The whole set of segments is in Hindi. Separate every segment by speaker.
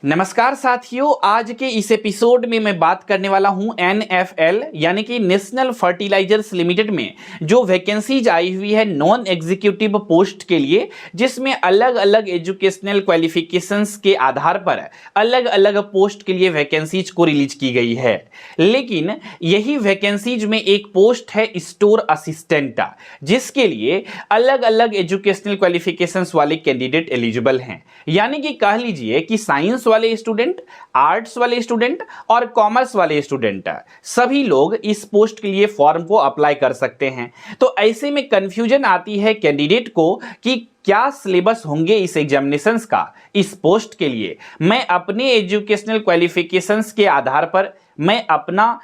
Speaker 1: नमस्कार साथियों, आज के इस एपिसोड में मैं बात करने वाला हूं एनएफएल यानी कि नेशनल फर्टिलाइजर्स लिमिटेड में जो वैकेंसीज आई हुई है नॉन एग्जीक्यूटिव पोस्ट के लिए, जिसमें अलग अलग एजुकेशनल क्वालिफिकेशंस के आधार पर अलग अलग पोस्ट के लिए वैकेंसीज को रिलीज की गई है। लेकिन यही वैकेंसीज में एक पोस्ट है स्टोर असिस्टेंट, जिसके लिए अलग अलग एजुकेशनल क्वालिफिकेशंस वाले कैंडिडेट एलिजिबल हैं। यानी कि कह लीजिए कि साइंस वाले स्टूडेंट, आर्ट्स वाले स्टूडेंट और कॉमर्स वाले स्टूडेंट सभी लोग इस पोस्ट के लिए फॉर्म को अप्लाई कर सकते हैं। तो ऐसे में कंफ्यूजन आती है कैंडिडेट को कि क्या सिलेबस होंगे इस एग्जामिनेशंस का इस पोस्ट के लिए। मैं अपने एजुकेशनल क्वालिफिकेशंस के आधार पर मैं अपना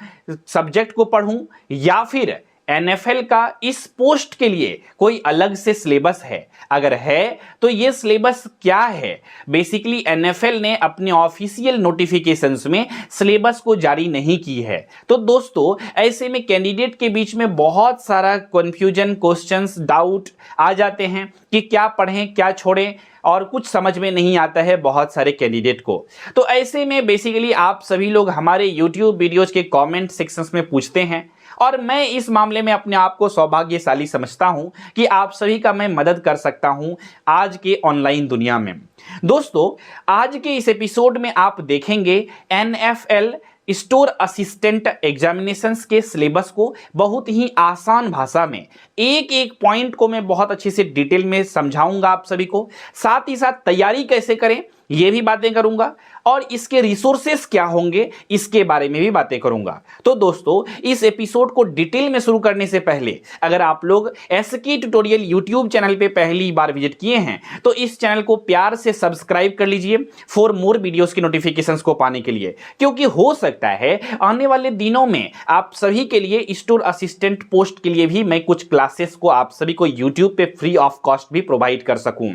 Speaker 1: सब्जेक्ट को पढ़ूं या फिर एनएफएल का इस पोस्ट के लिए कोई अलग से सिलेबस है। अगर है तो ये सिलेबस क्या है? बेसिकली एनएफएल ने अपने ऑफिशियल नोटिफिकेशंस में सिलेबस को जारी नहीं की है। तो दोस्तों, ऐसे में कैंडिडेट के बीच में बहुत सारा कंफ्यूजन, क्वेश्चंस, डाउट आ जाते हैं कि क्या पढ़ें क्या छोड़ें, और कुछ समझ में नहीं आता है बहुत सारे कैंडिडेट को। तो ऐसे में बेसिकली आप सभी लोग हमारे YouTube वीडियोज के कमेंट सेक्शंस में पूछते हैं और मैं इस मामले में अपने आप को सौभाग्यशाली समझता हूं कि आप सभी का मैं मदद कर सकता हूं आज के ऑनलाइन दुनिया में। दोस्तों, आज के इस एपिसोड में आप देखेंगे एनएफएल स्टोर असिस्टेंट एग्जामिनेशंस के सिलेबस को बहुत ही आसान भाषा में एक एक पॉइंट को मैं बहुत अच्छे से डिटेल में समझाऊंगा आप सभी को। साथ ही साथ तैयारी कैसे करें ये भी बातें करूंगा और इसके रिसोर्सेस क्या होंगे इसके बारे में भी बातें करूंगा। तो दोस्तों, इस एपिसोड को डिटेल में शुरू करने से पहले अगर आप लोग एसके ट्यूटोरियल यूट्यूब चैनल पे पहली बार विजिट किए हैं तो इस चैनल को प्यार से सब्सक्राइब कर लीजिए फॉर मोर वीडियोस की नोटिफिकेशंस को पाने के लिए, क्योंकि हो सकता है आने वाले दिनों में आप सभी के लिए स्टोर असिस्टेंट पोस्ट के लिए भी मैं कुछ क्लासेस को आप सभी को यूट्यूब पे फ्री ऑफ कॉस्ट भी प्रोवाइड कर सकूं।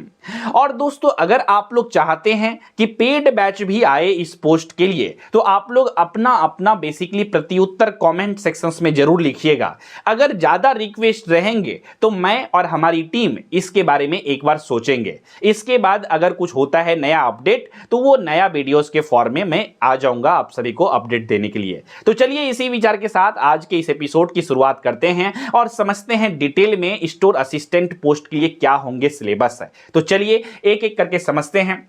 Speaker 1: और दोस्तों, अगर आप लोग चाहते हैं कि पेड बैच भी आए इस पोस्ट के लिए तो आप लोग अपना अपना बेसिकली प्रत्युत्तर कमेंट सेक्शंस में जरूर लिखिएगा। अगर ज्यादा रिक्वेस्ट रहेंगे तो मैं और हमारी टीम इसके बारे में एक बार सोचेंगे। इसके बाद अगर कुछ होता है नया अपडेट तो वो नया वीडियोस के फॉर्म में मैं आ जाऊंगा आप सभी को अपडेट देने के लिए। तो चलिए इसी विचार के साथ आज के इस एपिसोड की शुरुआत करते हैं और समझते हैं डिटेल में स्टोर असिस्टेंट पोस्ट के लिए क्या होंगे सिलेबस है। तो चलिए एक एक करके समझते हैं।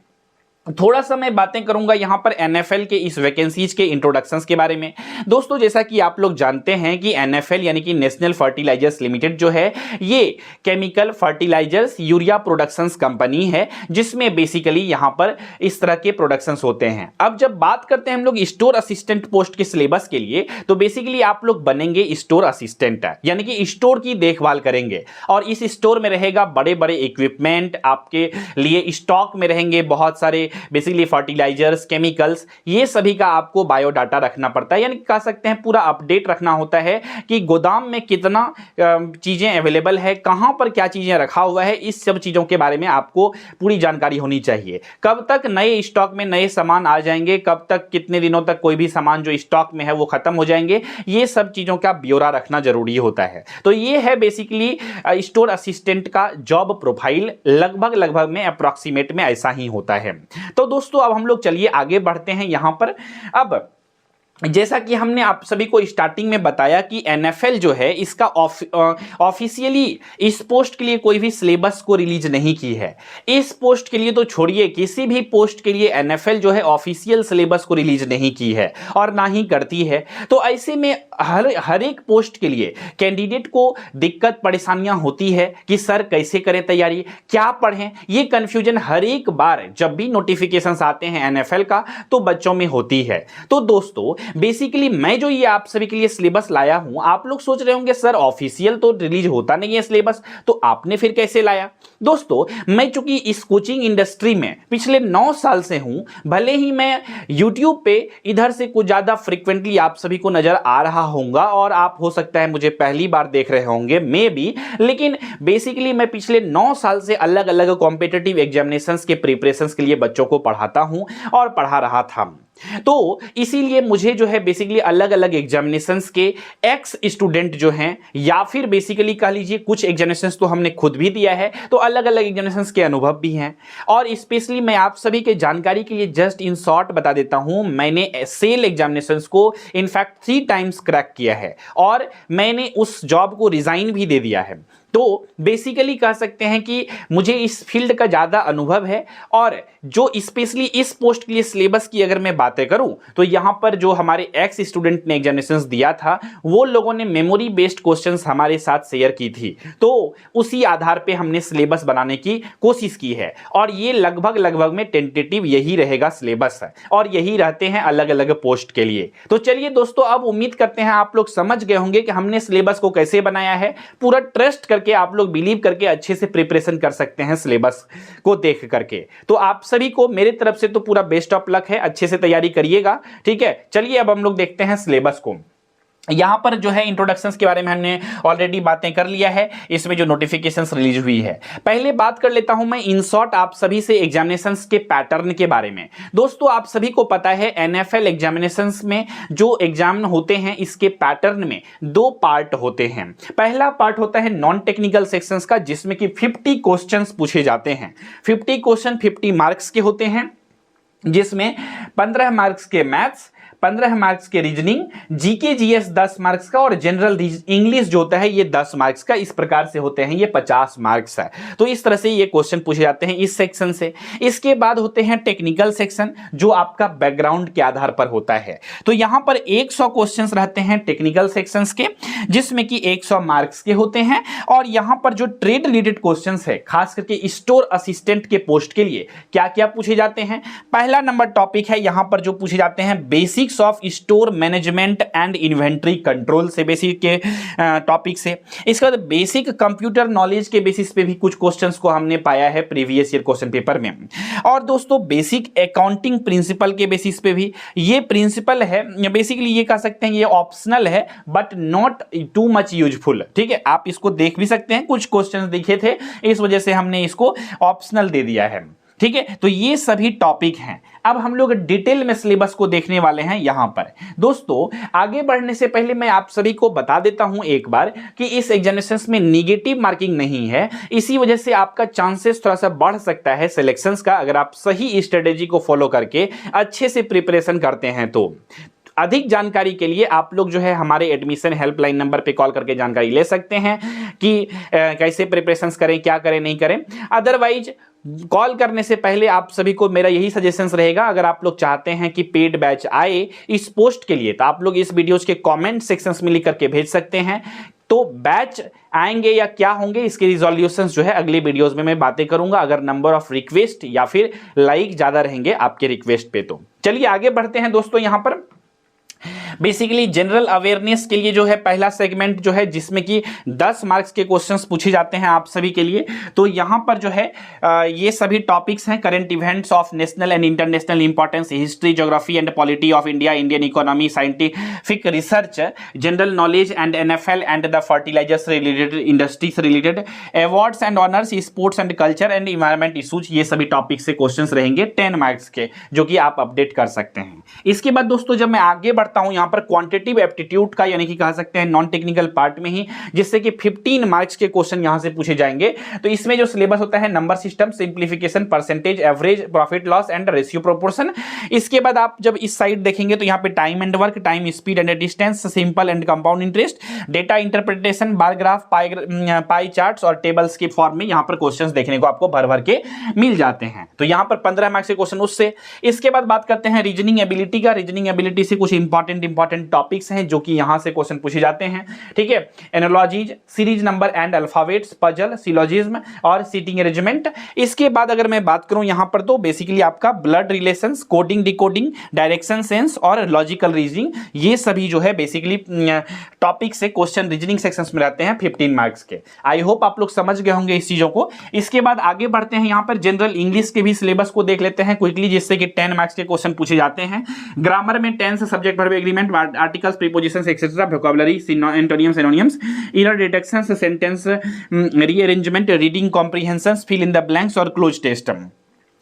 Speaker 1: थोड़ा सा मैं बातें करूंगा यहां पर एनएफएल के इस वैकेंसीज के इंट्रोडक्शंस के बारे में। दोस्तों, जैसा कि आप लोग जानते हैं कि एनएफएल यानी कि नेशनल फर्टिलाइजर्स लिमिटेड जो है ये chemical fertilisers urea productions company है, जिसमें बेसिकली यहां पर इस तरह के प्रोडक्शंस होते हैं। अब जब बात करते हैं हम लोग स्टोर असिस्टेंट पोस्ट के सिलेबस के लिए तो बेसिकली आप लोग बनेंगे स्टोर असिस्टेंट, यानी कि स्टोर की देखभाल करेंगे और इस स्टोर में रहेगा बड़े बड़े इक्विपमेंट आपके लिए स्टॉक में रहेंगे, बहुत सारे बेसिकली फर्टिलाइजर्स, केमिकल्स, ये सभी का आपको बायोडाटा रखना पड़ता है। यानी कह सकते हैं पूरा अपडेट रखना होता है कि गोदाम में कितना चीजें अवेलेबल है, कहां पर क्या चीजें रखा हुआ है, इस सब चीजों के बारे में आपको पूरी जानकारी होनी चाहिए। कब तक नए स्टॉक में नए सामान आ जाएंगे, कब तक कितने दिनों तक कोई भी सामान जो स्टॉक में है वो खत्म हो जाएंगे, ये सब चीजों का ब्यौरा रखना जरूरी होता है। तो ये है बेसिकली स्टोर असिस्टेंट का जॉब प्रोफाइल। लगभग में अप्रॉक्सीमेट में ऐसा ही होता है। तो दोस्तों, अब हम लोग चलिए आगे बढ़ते हैं यहां पर। अब जैसा कि हमने आप सभी को स्टार्टिंग में बताया कि एनएफएल जो है इसका ऑफिशियली इस पोस्ट के लिए कोई भी सिलेबस को रिलीज नहीं की है। इस पोस्ट के लिए तो छोड़िए, किसी भी पोस्ट के लिए एनएफएल जो है ऑफिशियल सिलेबस को रिलीज नहीं की है और ना ही करती है। तो ऐसे में हर एक पोस्ट के लिए कैंडिडेट को दिक्कत परेशानियां होती है कि सर कैसे करें तैयारी, क्या पढ़ें। ये कंफ्यूजन हर एक बार जब भी नोटिफिकेशंस आते हैं एनएफएल का तो बच्चों में होती है। तो दोस्तों, बेसिकली मैं जो ये आप सभी के लिए सिलेबस लाया हूं, आप लोग सोच रहे होंगे सर ऑफिशियल तो रिलीज होता नहीं है सिलेबस, तो आपने फिर कैसे लाया? दोस्तों, मैं चूंकि इस कोचिंग इंडस्ट्री में पिछले 9 साल से हूं, भले ही मैं YouTube पे इधर से कुछ ज्यादा फ्रिक्वेंटली आप सभी को नजर आ रहा होऊंगा और आप हो सकता है मुझे पहली बार देख रहे होंगे मे बी, लेकिन बेसिकली मैं पिछले 9 साल से अलग अलग कॉम्पिटिटिव एग्जामिनेशंस के प्रिपरेशंस के लिए बच्चों को पढ़ाता हूं और पढ़ा रहा था। तो इसीलिए मुझे जो है बेसिकली अलग अलग एग्जामिनेशंस के एक्स स्टूडेंट जो हैं, या फिर बेसिकली कह लीजिए कुछ एग्जामिनेशंस तो हमने खुद भी दिया है, तो अलग अलग एग्जामिनेशंस के अनुभव भी हैं। और स्पेशली मैं आप सभी के जानकारी के लिए जस्ट इन शॉर्ट बता देता हूं, मैंने सेल एग्जामिनेशंस को इनफैक्ट 3 टाइम्स क्रैक किया है और मैंने उस जॉब को रिजाइन भी दे दिया है। तो बेसिकली कह सकते हैं कि मुझे इस फील्ड का ज़्यादा अनुभव है। और जो स्पेशली इस पोस्ट के लिए सिलेबस की अगर मैं बातें करूं, तो यहां पर जो हमारे एक्स स्टूडेंट ने एग्जामिनेशंस दिया था, वो लोगों ने मेमोरी बेस्ड क्वेश्चंस हमारे साथ शेयर की थी, तो उसी आधार पे हमने सिलेबस बनाने की कोशिश की है। और ये लगभग में टेंटेटिव यही रहेगा सिलेबस है, और यही रहते हैं अलग अलग पोस्ट के लिए। तो चलिए दोस्तों, अब उम्मीद करते हैं आप लोग समझ गए होंगे कि हमने सिलेबस को कैसे बनाया है। पूरा ट्रस्ट करके आप लोग बिलीव करके अच्छे से प्रिपरेशन कर सकते हैं सिलेबस को देख करके। तो आप सभी को मेरी तरफ से तो पूरा बेस्ट ऑफ लक है, अच्छे से तैयारी करिएगा, ठीक है। चलिए अब हम लोग देखते हैं सिलेबस को। यहां पर जो है इंट्रोडक्शंस के बारे में हमने ऑलरेडी बातें कर लिया है, इसमें जो नोटिफिकेशंस रिलीज हुई है। पहले बात कर लेता हूं मैं इन शॉर्ट आप सभी से एग्जामिनेशंस के पैटर्न के बारे में। दोस्तों आप सभी को पता है एनएफएल एग्जामिनेशंस में जो एग्जाम होते हैं, इसके पैटर्न में 2 पार्ट होते हैं। पहला पार्ट होता है नॉन टेक्निकल सेक्शंस का, जिसमें कि 50 क्वेश्चंस पूछे जाते हैं। 50 क्वेश्चन 50 मार्क्स के होते हैं, जिसमें 15 मार्क्स के मैथ्स, 15 मार्क्स के रीजनिंग, जीके जीएस 10 मार्क्स का, और जनरल इंग्लिश जो होता है ये 10 मार्क्स का। इस प्रकार से होते हैं ये 50 मार्क्स है। तो इस तरह से ये क्वेश्चन पूछे जाते हैं इस सेक्शन से। इसके बाद होते हैं टेक्निकल सेक्शन, जो आपका बैकग्राउंड के आधार पर होता है। तो यहां पर 100 क्वेश्चंस रहते हैं टेक्निकल सेक्शंस के, जिसमें कि 100 मार्क्स के होते हैं। और यहां पर जो ट्रेड रिलेटेड क्वेश्चंस है, खास करके स्टोर असिस्टेंट के पोस्ट के लिए क्या क्या पूछे जाते हैं। पहला नंबर टॉपिक है यहां पर जो पूछे जाते हैं basic of store management and inventory control से बेसिक के टॉपिक से। इसके बाद बेसिक कंप्यूटर नॉलेज के बेसिस पे भी कुछ क्वेश्चंस को हमने पाया है प्रीवियस ईयर क्वेश्चन पेपर में। और दोस्तों बेसिक अकाउंटिंग प्रिंसिपल के बेसिस पे भी, ये प्रिंसिपल है बेसिकली, ये कह सकते हैं ये ऑप्शनल है but not too much useful, ठीक है। आप इसको देख भी सकते हैं, कुछ क्वेश्चंस दिखे थे, इस वजह से हमने इसको ऑप्शनल दे दिया है, ठीक है। तो ये सभी टॉपिक हैं। अब हम लोग डिटेल में सिलेबस को देखने वाले हैं यहां पर। दोस्तों आगे बढ़ने से पहले मैं आप सभी को बता देता हूं एक बार कि इस एग्जामिनेशंस में नेगेटिव मार्किंग नहीं है। इसी वजह से आपका चांसेस थोड़ा सा बढ़ सकता है सिलेक्शंस का, अगर आप सही स्ट्रेटेजी को फॉलो करके अच्छे से प्रिपरेशन करते हैं तो। अधिक जानकारी के लिए आप लोग जो है हमारे एडमिशन हेल्पलाइन नंबर पे कॉल करके जानकारी ले सकते हैं कि कैसे प्रिपरेशंस करें, क्या करें, नहीं करें। अदरवाइज कॉल करने से पहले आप सभी को मेरा यही सजेशंस रहेगा, अगर आप लोग चाहते हैं कि पेड बैच आए इस पोस्ट के लिए, तो आप लोग इस वीडियोस के कमेंट सेक्शंस में लिख करके भेज सकते हैं। तो बैच आएंगे या क्या होंगे, इसके रिजोल्यूशंस जो है अगले वीडियोस में मैं बातें करूंगा, अगर नंबर ऑफ रिक्वेस्ट या फिर लाइक ज्यादा रहेंगे आपके रिक्वेस्ट पे। तो चलिए आगे बढ़ते हैं दोस्तों। यहां पर बेसिकली जनरल अवेयरनेस के लिए जो है पहला सेगमेंट जो है, जिसमें कि 10 मार्क्स के क्वेश्चंस पूछे जाते हैं आप सभी के लिए। तो यहां पर जो है ये सभी टॉपिक्स हैं, current events of national and international importance, history, geography and polity of India, Indian economy, scientific research, general knowledge and NFL and the fertilisers related, industries related, awards and honours, sports and culture and environment issues. ये सभी टॉपिक से क्वेश्चन रहेंगे 10 मार्क्स के, जो कि आप अपडेट कर सकते हैं। इसके बाद दोस्तों जब मैं आगे बढ़ता हूं यहां पर क्वांटिटेटिव एप्टीट्यूड का, यानी कि कह सकते हैं नॉन टेक्निकल पार्ट में ही, जिससे कि 15 मार्क्स के क्वेश्चन यहां से पूछे जाएंगे। तो इसमें जो सिलेबस होता है number system, simplification, percentage, average, profit loss and ratio proportion. इसके बाद आप जब इस साइड देखेंगे तो यहां पे time and work, time, speed and distance, simple and compound interest, data interpretation, bar graph, pie charts और टेबल्स के फॉर्म में यहां पर क्वेश्चंस देखने को आपको भर भर के मिल जाते हैं। तो यहां पर 15 मार्क्स के क्वेश्चन उससे। इसके बाद बात करते हैं रीजनिंग एबिलिटी का। रीजनिंग एबिलिटी से कुछ इंपॉर्टेंट टॉपिक्स हैं जो कि यहां से क्वेश्चन पूछे जाते हैं, ठीक है। Analogies, series number and alphabets, puzzle, syllogism और सीटिंग अरेंजमेंट। इसके बाद अगर मैं बात करूं यहां पर, तो बेसिकली आपका blood relations, coding, decoding, direction sense और लॉजिकल रीजनिंग, ये सभी जो है बेसिकली टॉपिक से क्वेश्चन रीजनिंग सेक्शंस में रहते हैं 15 मार्क्स के। आई होप आप लोग समझ गए होंगे इस चीजों को। इसके बाद आगे बढ़ते हैं, यहां पर जनरल इंग्लिश के भी सिलेबस को देख लेते हैं क्विकली, जिससे कि 10 मार्क्स के क्वेश्चन पूछे जाते हैं। ग्रामर में tense, subject verb agreement, articles, prepositions etcetera, vocabulary, antonym, synonyms, inner deductions, sentence rearrangement, reading comprehension, fill in the blanks और क्लोज टेस्ट।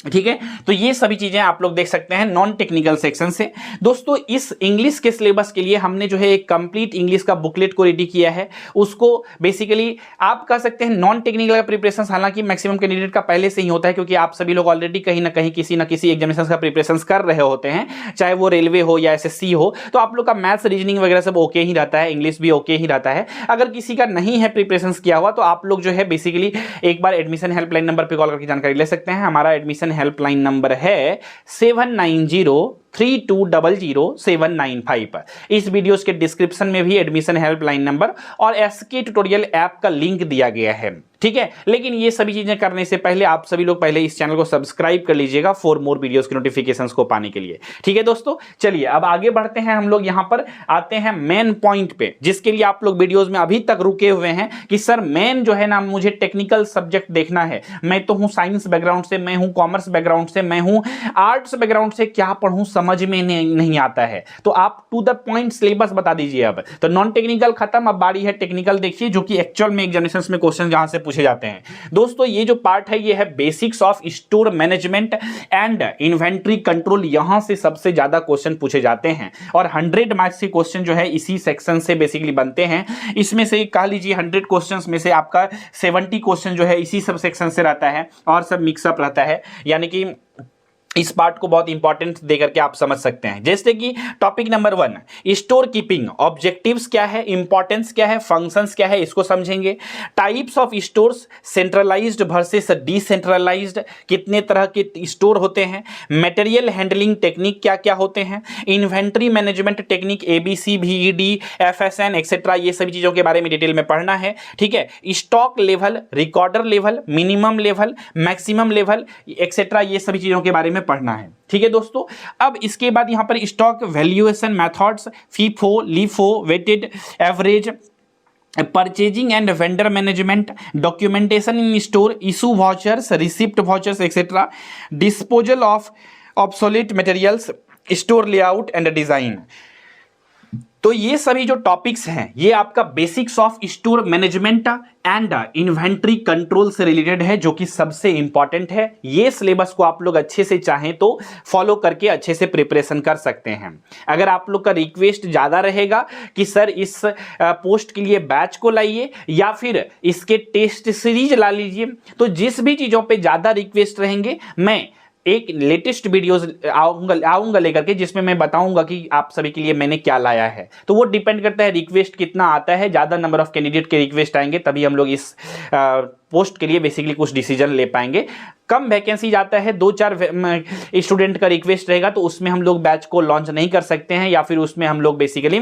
Speaker 1: ठीक है, तो ये सभी चीजें आप लोग देख सकते हैं नॉन टेक्निकल सेक्शन से। दोस्तों इस इंग्लिश के सिलेबस के लिए हमने जो है एक कंप्लीट इंग्लिश का बुकलेट को रेडी किया है। उसको बेसिकली आप कह सकते हैं नॉन टेक्निकल का प्रिपरेशन, हालांकि मैक्सिमम कैंडिडेट का पहले से ही होता है, क्योंकि आप सभी लोग ऑलरेडी कहीं ना कहीं किसी ना किसी एग्जामिनेशन का प्रिपरेशन कर रहे होते हैं, चाहे वो रेलवे हो या SSC हो, तो आप लोग का मैथ्स रीजनिंग वगैरह सब ओके ही रहता है, इंग्लिश भी ओके ही रहता है। अगर किसी का नहीं है प्रिपरेशन किया हुआ तो आप लोग जो है बेसिकली एक बार एडमिशन हेल्पलाइन नंबर पर कॉल करके जानकारी ले सकते हैं। हमारा एडमिशन हेल्पलाइन नंबर है 7903200795। इस वीडियोस के डिस्क्रिप्शन में भी एडमिशन हेल्पलाइन नंबर और SK ट्यूटोरियल ऐप का लिंक दिया गया है, ठीक है। लेकिन ये सभी चीजें करने से पहले आप सभी लोग पहले इस चैनल को सब्सक्राइब कर लीजिएगा फॉर मोर वीडियोस के नोटिफिकेशंस को पाने के लिए, ठीक है दोस्तों। चलिए अब आगे बढ़ते हैं, हम लोग यहां पर आते हैं मेन पॉइंट पे, जिसके लिए आप लोग वीडियोस में अभी तक रुके हुए हैं कि सर मेन जो है ना मुझे टेक्निकल सब्जेक्ट देखना है, मैं तो हूं साइंस बैकग्राउंड से, मैं हूं कॉमर्स बैकग्राउंड से, मैं हूं आर्ट्स बैकग्राउंड से, क्या पढ़ूं समझ में नहीं आता है, तो आप टू द पॉइंट सिलेबस बता दीजिए। अब तो नॉन टेक्निकल खत्म, अब बारी है टेक्निकल। देखिए जो कि एक्चुअल में एग्जामिनेशंस में क्वेश्चन जहां से पूछे जाते हैं दोस्तों, ये जो पार्ट है ये है basics of store management and inventory control. यहां से सबसे ज्यादा क्वेश्चन पूछे जाते हैं और 100 मार्क्स के क्वेश्चन जो है इसी सेक्शन से बेसिकली बनते हैं। इसमें से कह लीजिए 100 क्वेश्चंस में से आपका 70 क्वेश्चन जो है इसी सब सेक्शन से रहता है और सब मिक्सअप रहता है, यानी कि इस पार्ट को बहुत इंपॉर्टेंट देकर के आप समझ सकते हैं। जैसे कि topic number 1 store keeping, objectives क्या है, इंपॉर्टेंस क्या है, फंक्शंस क्या है, इसको समझेंगे। Types of stores, centralised versus decentralised, कितने तरह के स्टोर होते हैं। मटेरियल हैंडलिंग टेक्निक क्या क्या होते हैं। Inventory management technique ABC, VED, FSN etcetera, ये सभी चीजों के बारे में डिटेल में पढ़ना है, ठीक है। Stock level, recorder level, minimum level, maximum level etcetera, ये सभी चीजों के बारे में पढ़ना है, ठीक है दोस्तों। अब इसके बाद यहां पर stock valuation methods, FIFO, LIFO, weighted average, purchasing and vendor management, documentation in store, issue vouchers, receipt vouchers etcetera, disposal of obsolete materials, store layout and design. तो ये सभी जो टॉपिक्स हैं ये आपका basics of store management and inventory control से रिलेटेड है, जो कि सबसे इंपॉर्टेंट है। ये सिलेबस को आप लोग अच्छे से चाहें तो फॉलो करके अच्छे से प्रिपरेशन कर सकते हैं। अगर आप लोग का रिक्वेस्ट ज्यादा रहेगा कि सर इस पोस्ट के लिए बैच को लाइए या फिर इसके टेस्ट सीरीज ला लीजिए, तो जिस भी चीजों पे ज्यादा रिक्वेस्ट रहेंगे मैं एक लेटेस्ट वीडियोस आऊंगा लेकर के, जिसमें मैं बताऊंगा कि आप सभी के लिए मैंने क्या लाया है। तो वो डिपेंड करता है रिक्वेस्ट कितना आता है, ज्यादा नंबर ऑफ कैंडिडेट के रिक्वेस्ट आएंगे तभी हम लोग इस पोस्ट के लिए बेसिकली कुछ डिसीजन ले पाएंगे। कम वैकेंसी जाता है, 2-4 स्टूडेंट का रिक्वेस्ट रहेगा तो उसमें हम लोग बैच को लॉन्च नहीं कर सकते हैं, या फिर उसमें हम लोग बेसिकली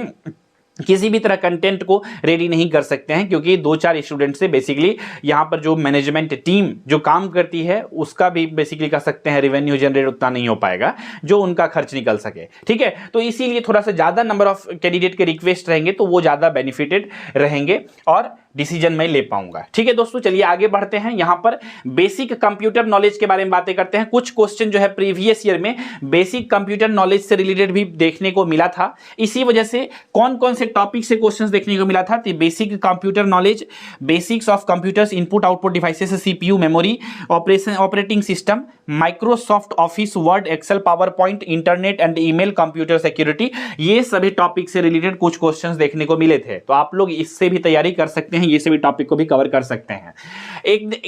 Speaker 1: किसी भी तरह कंटेंट को रेडी नहीं कर सकते हैं, क्योंकि 2-4 स्टूडेंट से बेसिकली यहाँ पर जो मैनेजमेंट टीम जो काम करती है उसका भी बेसिकली कह सकते हैं रेवेन्यू जनरेट उतना नहीं हो पाएगा जो उनका खर्च निकल सके, ठीक है। तो इसीलिए थोड़ा सा ज्यादा नंबर ऑफ कैंडिडेट के रिक्वेस्ट रहेंगे तो वो ज्यादा बेनिफिटेड रहेंगे और डिसीजन मैं ले पाऊंगा, ठीक है दोस्तों। चलिए आगे बढ़ते हैं, यहां पर बेसिक कंप्यूटर नॉलेज के बारे में बातें करते हैं। कुछ क्वेश्चन जो है प्रीवियस ईयर में बेसिक कंप्यूटर नॉलेज से रिलेटेड भी देखने को मिला था, इसी वजह से कौन कौन से टॉपिक से क्वेश्चंस देखने को मिला था। तो basic computer knowledge, basics of computers, input output devices, CPU, memory, operating system, Microsoft Office, Word, Excel, PowerPoint, internet and email, computer security, ये सभी टॉपिक से रिलेटेड कुछ क्वेश्चंस देखने को मिले थे। तो आप लोग इससे भी तैयारी कर सकते हैं, ये सभी टॉपिक को भी कवर कर सकते हैं।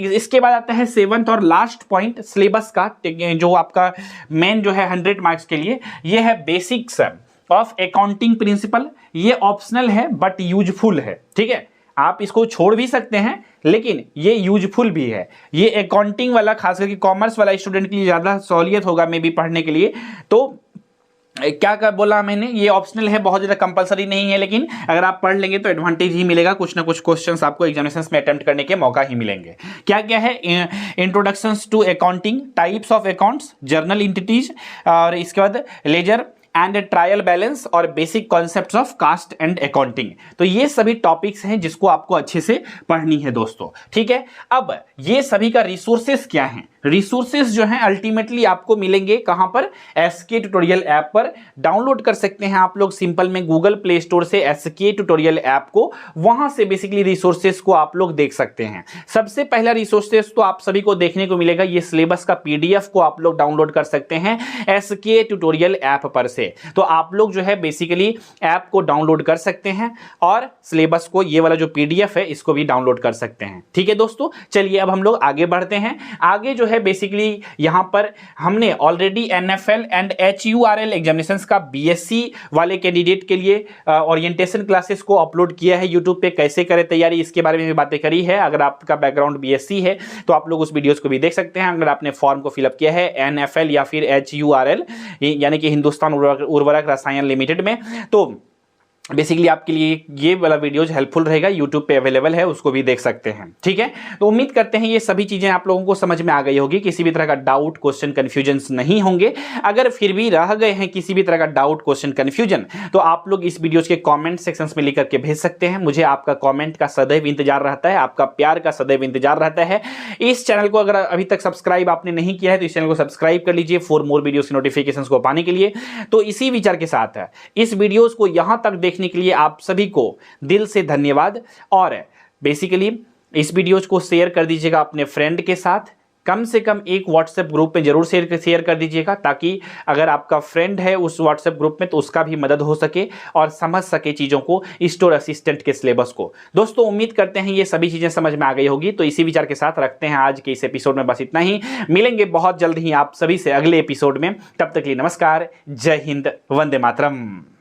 Speaker 1: इसके बाद आता है 7th और लास्ट पॉइंट सिलेबस का, जो आपका मेन जो है 100 मार्क्स के लिए, ये है बेसिक्स ऑफ अकाउंटिंग प्रिंसिपल। ये ऑप्शनल है बट यूजफुल है, ठीक है। आप इसको छोड़ भी सकते हैं लेकिन ये यूजफुल भी है। ये अकाउंटिंग वाला खास करके कॉमर्स वाला स्टूडेंट के लिए ज्यादा सहूलियत होगा मे भी पढ़ने के लिए। तो क्या बोला मैंने, ये ऑप्शनल है, बहुत ज्यादा कंपलसरी नहीं है, लेकिन अगर आप पढ़ लेंगे तो एडवांटेज ही मिलेगा, कुछ ना कुछ क्वेश्चंस आपको एग्जामिनेशंस में अटेम्प्ट करने के मौका ही मिलेंगे। क्या क्या है, introductions to accounting, types of accounts, journal entities, और इसके बाद लेजर एंड ट्रायल बैलेंस और basic concepts of cost and accounting. तो ये सभी टॉपिक्स हैं जिसको आपको अच्छे से पढ़नी है दोस्तों, ठीक है। अब ये सभी का रिसोर्सेस क्या हैं रिसोर्सेज जो हैं अल्टीमेटली आपको मिलेंगे कहां पर, एसके ट्यूटोरियल ऐप पर। डाउनलोड कर सकते हैं आप लोग सिंपल में गूगल प्ले स्टोर से एसके ट्यूटोरियल ऐप को, वहां से बेसिकली रिसोर्सेज को आप लोग देख सकते हैं। सबसे पहला रिसोर्सेज तो आप सभी को देखने को मिलेगा, ये सिलेबस का पीडीएफ को आप लोग डाउनलोड कर सकते हैं एसके ट्यूटोरियल ऐप पर से। तो आप लोग जो है बेसिकली ऐप को डाउनलोड कर सकते हैं और सिलेबस को, ये वाला जो पीडीएफ है इसको भी डाउनलोड कर सकते हैं। ठीक है दोस्तों, चलिए अब हम लोग आगे बढ़ते हैं। आगे जो है बेसिकली यहां पर हमने already NFL and HURL examinations का बीएससी वाले कैंडिडेट के लिए ओरिएंटेशन क्लासेस को अपलोड किया है यूट्यूब पे। कैसे करें तैयारी, इसके बारे में भी बातें करी है। अगर आपका बैकग्राउंड बीएससी है तो आप लोग उस वीडियोस को भी देख सकते हैं। अगर आपने फॉर्म को फिलअप किया है एनएफएल या फिर एचयूआरएल यानी कि हिंदुस्तान उर्वरक रसायन लिमिटेड में, तो बेसिकली आपके लिए ये वाला वीडियोज हेल्पफुल रहेगा। यूट्यूब पे अवेलेबल है, उसको भी देख सकते हैं। ठीक है, तो उम्मीद करते हैं ये सभी चीजें आप लोगों को समझ में आ गई होगी, किसी भी तरह का डाउट क्वेश्चन कंफ्यूजन नहीं होंगे। अगर फिर भी रह गए हैं किसी भी तरह का डाउट क्वेश्चन कंफ्यूजन, तो आप लोग इस वीडियोज के कमेंट सेक्शंस में लिख करके भेज सकते हैं। मुझे आपका कमेंट का सदैव इंतजार रहता है, आपका प्यार का सदैव इंतजार रहता है। इस चैनल को अगर अभी तक सब्सक्राइब आपने नहीं किया है तो इस चैनल को सब्सक्राइब कर लीजिए फॉर मोर वीडियोस नोटिफिकेशन को पाने के लिए। तो इसी विचार के साथ इस वीडियोस को यहां तक देखने के लिए आप सभी को दिल से धन्यवाद। और बेसिकली इस वीडियोज को शेयर कर दीजिएगा अपने फ्रेंड के साथ, कम से कम एक व्हाट्सएप ग्रुप में जरूर शेयर कर दीजिएगा, ताकि अगर आपका फ्रेंड है उस व्हाट्सएप ग्रुप में तो उसका भी मदद हो सके और समझ सके चीज़ों को, स्टोर असिस्टेंट के सिलेबस को। दोस्तों उम्मीद करते हैं ये सभी चीज़ें समझ में आ गई होगी। तो इसी विचार के साथ रखते हैं आज के इस एपिसोड में बस इतना ही। मिलेंगे बहुत जल्द ही आप सभी से अगले एपिसोड में, तब तक के लिए नमस्कार, जय हिंद, वंदे मातरम।